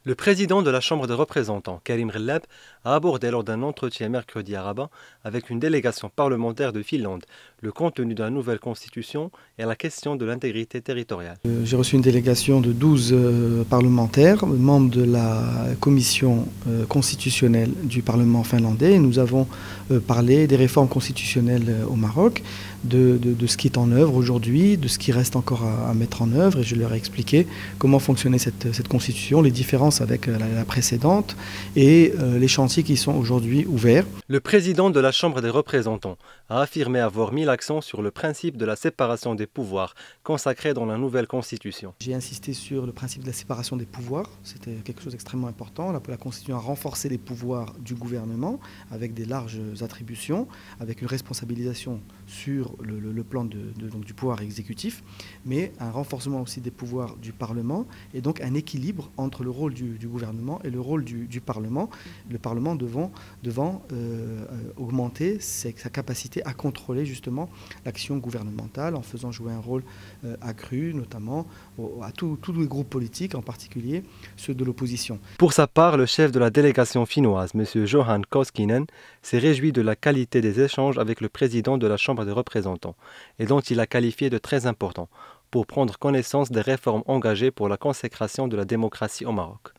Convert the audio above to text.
Le président de la Chambre des représentants, Karim Ghellab, a abordé lors d'un entretien mercredi à Rabat avec une délégation parlementaire de Finlande le contenu de la nouvelle constitution et la question de l'intégrité territoriale. J'ai reçu une délégation de 12 parlementaires, membres de la commission constitutionnelle du Parlement finlandais. Nous avons parlé des réformes constitutionnelles au Maroc, de ce qui est en œuvre aujourd'hui, de ce qui reste encore à mettre en œuvre, et je leur ai expliqué comment fonctionnait cette constitution, les différences avec la précédente et les chantiers qui sont aujourd'hui ouverts. Le président de la Chambre des représentants a affirmé avoir mis l'accent sur le principe de la séparation des pouvoirs consacré dans la nouvelle constitution. J'ai insisté sur le principe de la séparation des pouvoirs, c'était quelque chose d'extrêmement important. La constitution a renforcé les pouvoirs du gouvernement avec des larges attributions, avec une responsabilisation sur le plan donc du pouvoir exécutif, mais un renforcement aussi des pouvoirs du Parlement et donc un équilibre entre le rôle du gouvernement et le rôle du Parlement. Le Parlement devant augmenter sa capacité à contrôler justement l'action gouvernementale en faisant jouer un rôle accru, notamment à tous les groupes politiques, en particulier ceux de l'opposition. Pour sa part, le chef de la délégation finnoise, M. Johan Koskinen, s'est réjoui de la qualité des échanges avec le président de la Chambre des représentants et dont il a qualifié de très important pour prendre connaissance des réformes engagées pour la consécration de la démocratie au Maroc.